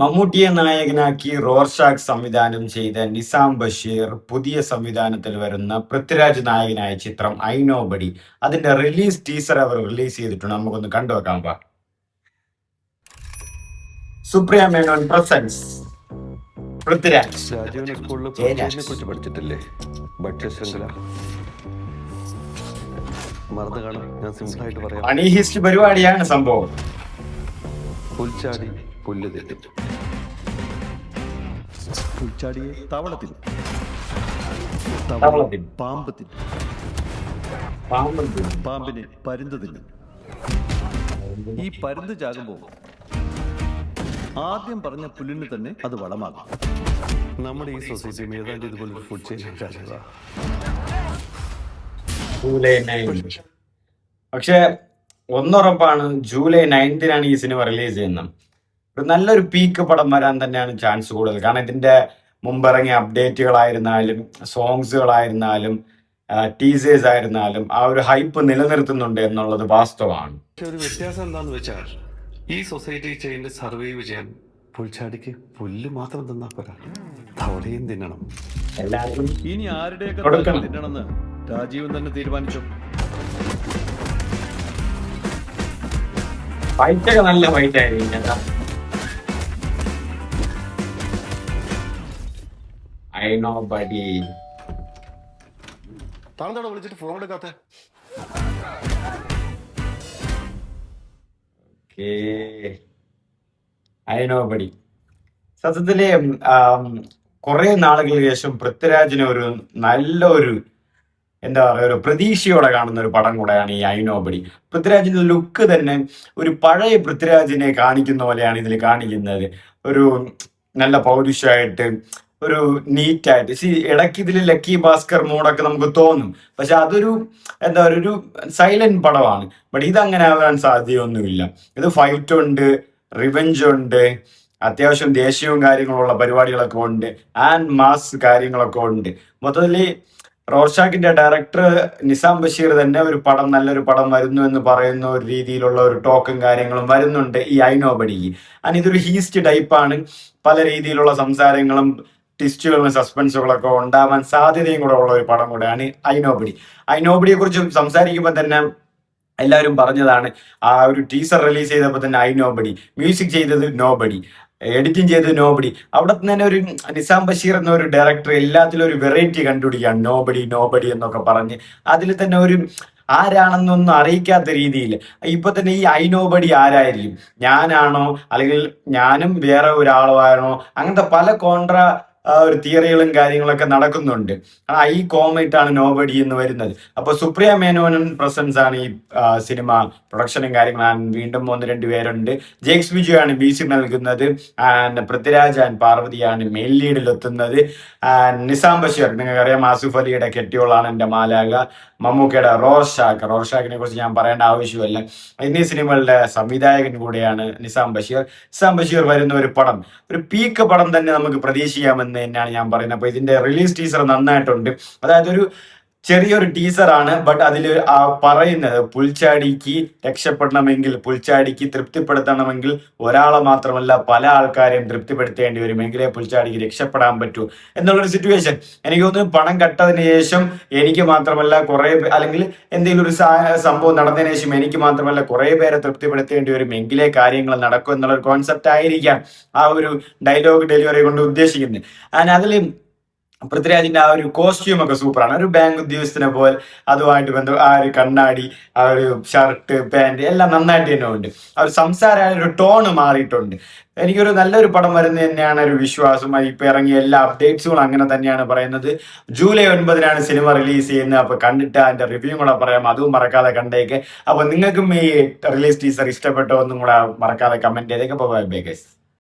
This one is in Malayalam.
മമ്മൂട്ടിയെ നായകനാക്കി റോർഷാഗ് സംവിധാനം ചെയ്ത നിസാം ബഷീർ പുതിയ സംവിധാനത്തിൽ വരുന്ന പൃഥ്വിരാജ് നായകനായ ചിത്രം ഐ നോ ബഡി അതിന്റെ റിലീസ് ടീസർ അവർ റിലീസ് ചെയ്തിട്ടുണ്ട്. നമുക്കൊന്ന് കണ്ടുവെക്കാം. സുപ്രിയ മേനോൻ പ്രസൻസ് പൃഥ്വിരാജ്. രാജീവിനെ സ്കൂളിൽ പൃഥ്വിരാജിനെ കുറിച്ച് പഠിച്ചിട്ടില്ലേ? ഭക്ഷ്യശൃംഖല മറന്നു കാണാം. ഞാൻ സിമ്പിളായിട്ട് പറയാം. മണി ഹിസ്റ്റ് പരിപാടിയാണ് സംഭവം. പുൽച്ചാടി പുല്ല് തെറ്റി, പുൽച്ചാടിയെ തവളത്തിൽ, തവളത്തിൽ, പാമ്പത്തിൽ, പാമ്പിനെ പരുന്ത് തിന്നും. ഈ പരുന്ത് ചാകുമ്പോൾ ആദ്യം പറഞ്ഞ പുല്ലിന് തന്നെ അത് വളമാകും. നമ്മുടെ ഈ സൊസൈറ്റി ഏതാണ്ട് ഇതുപോലെ ഫുഡ് ചെയിൻ രാജാ. ജൂലൈ 9. പക്ഷെ ഒന്നുറപ്പാണ്, ജൂലൈ 9 ഈ സിനിമ റിലീസ് ചെയ്യുന്നത്. ഒരു നല്ലൊരു പീക്ക് പടം വരാൻ തന്നെയാണ് ചാൻസ് കൂടുതൽ. കാരണം ഇതിന്റെ മുമ്പിറങ്ങിയ അപ്ഡേറ്റുകളായിരുന്നാലും സോങ്സുകളായിരുന്നാലും ടീസേഴ്സ് ആയിരുന്നാലും ആ ഒരു ഹൈപ്പ് നിലനിർത്തുന്നുണ്ട് എന്നുള്ളത് വാസ്തവമാണ്. പക്ഷെ ഒരു വ്യത്യാസം എന്താന്ന് വെച്ചാൽ ഈ സൊസൈറ്റി ചെയിനിൽ സർവൈവ് ചെയ്യാൻ പുൽച്ചാടിക്ക് പുല്ല് മാത്രം തിന്നാ പോരാ, തവളയും തിന്നണം. എല്ലാവരും ഇനി ആരുടെയൊക്കെ തിന്നണമെന്ന് രാജീവൻ തന്നെ തീരുമാനിച്ചു. ഫൈറ്റൊക്കെ നല്ല ഫൈറ്റ് ആയിരിക്കും. I know buddy. താങ്കളോട് വിളിച്ചിട്ട് ഫോൺ എടുക്കാത്ത? ഐ നോ ബഡി സത്യത്തില് കുറെ നാളുകൾക്ക് ശേഷം പൃഥ്വിരാജിന് ഒരു നല്ലൊരു എന്താ പറയുക, ഒരു പ്രതീക്ഷയോടെ കാണുന്ന ഒരു പടം കൂടെയാണ് ഈ ഐ നോ ബഡി. പൃഥ്വിരാജിന്റെ ലുക്ക് തന്നെ ഒരു പഴയ പൃഥ്വിരാജിനെ കാണിക്കുന്ന പോലെയാണ് ഇതിൽ കാണിക്കുന്നത്. ഒരു നല്ല പൗരുഷമായിട്ട്, ഒരു നീറ്റായിട്ട്. ഇടയ്ക്ക് ഇതിൽ ലക്കി ഭാസ്കർ മൂഡൊക്കെ നമുക്ക് തോന്നും. പക്ഷെ അതൊരു എന്താ പറയുക, ഒരു സൈലന്റ് പടമാണ്. ബട്ട് ഇതങ്ങനെ ആകാൻ സാധ്യതയൊന്നുമില്ല. ഇത് ഫൈറ്റ് ഉണ്ട്, റിവെഞ്ച് ഉണ്ട്, അത്യാവശ്യം ദേഷ്യവും കാര്യങ്ങളുള്ള പരിപാടികളൊക്കെ ഉണ്ട്, ആൻഡ് മാസ് കാര്യങ്ങളൊക്കെ ഉണ്ട്. മൊത്തത്തില് റോർഷാക്കിന്റെ ഡയറക്ടർ നിസാം ബഷീർ തന്നെ ഒരു പടം, നല്ലൊരു പടം വരുന്നു എന്ന് പറയുന്ന ഒരു രീതിയിലുള്ള ഒരു ടോക്കും കാര്യങ്ങളും വരുന്നുണ്ട് ഈ ഐ നോ ബഡിക്ക്. ആൻഡ് ഇതൊരു ഹീസ്റ്റ് ടൈപ്പാണ്. പല രീതിയിലുള്ള സംസാരങ്ങളും ട്വിസ്റ്റുകളും സസ്പെൻസുകളൊക്കെ ഉണ്ടാവാൻ സാധ്യതയും കൂടെ ഉള്ള ഒരു പടം കൂടെയാണ് ഐ നോ ബഡി. ഐ നോ ബഡിയെ കുറിച്ച് സംസാരിക്കുമ്പോൾ തന്നെ എല്ലാവരും പറഞ്ഞതാണ്, ആ ഒരു ടീസർ റിലീസ് ചെയ്തപ്പോൾ തന്നെ ഐ നോ ബഡി, മ്യൂസിക് ചെയ്തത് നോ ബഡി, എഡിറ്റിംഗ് ചെയ്തത് നോബഡി. അവിടെ തന്നെ ഒരു നിസാം ബഷീർ എന്ന ഒരു ഡയറക്ടർ എല്ലാത്തിലും ഒരു വെറൈറ്റി കണ്ടുപിടിക്കുകയാണ്. നോബഡി എന്നൊക്കെ പറഞ്ഞ് അതിൽ തന്നെ ഒരു ആരാണെന്നൊന്നും അറിയിക്കാത്ത രീതിയിൽ ഇപ്പൊ തന്നെ ഈ ഐ നോബഡി ആരായിരിക്കും, ഞാനാണോ അല്ലെങ്കിൽ ഞാനും വേറെ ഒരാളോ ആണോ, അങ്ങനത്തെ പല ഒരു തിയറികളും കാര്യങ്ങളൊക്കെ നടക്കുന്നുണ്ട്. ഈ കോമായിട്ടാണ് നോബഡി എന്ന് വരുന്നത്. അപ്പൊ സുപ്രിയ മേനോൻ പ്രസൻസ് ആണ് ഈ സിനിമ പ്രൊഡക്ഷനും കാര്യങ്ങളാണ്. വീണ്ടും 1-2 പേരുണ്ട്. ജെയ്ക്സ് ബിജു ആണ് മ്യൂസിക് നൽകുന്നത്. ആൻഡ് പൃഥ്വിരാജ് ആൻഡ് പാർവതിയാണ് മെയിൻ ലീഡിൽ എത്തുന്നത്. നിസാം ബഷീർ നിങ്ങൾക്കറിയാം, ആസിഫ് അലിയുടെ കെട്ടിയോളാണ് എൻ്റെ മാലാക. മമ്മൂക്കയുടെ റോർഷാക്കിനെ കുറിച്ച് ഞാൻ പറയേണ്ട ആവശ്യമല്ല. എന്നീ സിനിമകളുടെ സംവിധായകൻ കൂടെയാണ് നിസാം ബഷീർ. നിസാം ബഷീർ വരുന്ന ഒരു പടം, ഒരു പീക്ക് പടം തന്നെ നമുക്ക് പ്രതീക്ഷിക്കാമെന്ന് തന്നെയാണ് ഞാൻ പറയുന്നത്. അപ്പൊ ഇതിന്റെ റിലീസ് ടീസർ നന്നായിട്ടുണ്ട്. അതായത് ഒരു ചെറിയൊരു ടീസറാണ്, ബട്ട് അതിൽ പറയുന്നത് പുൽച്ചാടിക്ക് രക്ഷപ്പെടണമെങ്കിൽ, പുൽച്ചാടിക്ക് തൃപ്തിപ്പെടുത്തണമെങ്കിൽ ഒരാളെ മാത്രമല്ല പല ആൾക്കാരെയും തൃപ്തിപ്പെടുത്തേണ്ടി വരുമെങ്കിലേ പുൽച്ചാടിക്ക് രക്ഷപ്പെടാൻ പറ്റൂ എന്നുള്ളൊരു സിറ്റുവേഷൻ. എനിക്ക് തോന്നുന്നു പണം കട്ടതിന് ശേഷം എനിക്ക് മാത്രമല്ല കുറെ, അല്ലെങ്കിൽ എന്തെങ്കിലും ഒരു സംഭവം നടന്നതിന് ശേഷം എനിക്ക് മാത്രമല്ല കുറെ പേരെ തൃപ്തിപ്പെടുത്തേണ്ടി വരും എങ്കിലേ കാര്യങ്ങൾ നടക്കും എന്നുള്ളൊരു കോൺസെപ്റ്റ് ആയിരിക്കാം ആ ഒരു ഡയലോഗ് ഡെലിവറി കൊണ്ട് ഉദ്ദേശിക്കുന്നത്. അതിൽ പൃഥ്വിരാജിന്റെ ആ ഒരു കോസ്റ്റ്യൂം ഒക്കെ സൂപ്പറാണ്. ഒരു ബാങ്ക് ഉദ്യോഗസ്ഥനെ പോലെ അതുമായിട്ട് ആ ഒരു കണ്ണാടി, ആ ഒരു ഷർട്ട്, പാന്റ് എല്ലാം നന്നായിട്ട് തന്നെ ഉണ്ട്. ആ ഒരു സംസാരം, ഒരു ടോണ് മാറിയിട്ടുണ്ട്. എനിക്കൊരു നല്ലൊരു പടം വരുന്നത് തന്നെയാണ് ഒരു വിശ്വാസം. ഇപ്പൊ ഇറങ്ങിയ എല്ലാ അപ്ഡേറ്റ്സുകളും അങ്ങനെ തന്നെയാണ് പറയുന്നത്. ജൂലൈ 9 സിനിമ റിലീസ് ചെയ്യുന്നത്. അപ്പൊ കണ്ടിട്ട് അതിന്റെ റിവ്യൂ കൂടെ പറയാം, അതും മറക്കാതെ കണ്ടേക്ക്. അപ്പൊ നിങ്ങൾക്കും ഈ റിലീസ് ടീസർ ഇഷ്ടപ്പെട്ടോ എന്നും കൂടെ മറക്കാതെ കമന്റ് ചെയ്തേക്ക്. Bye guys.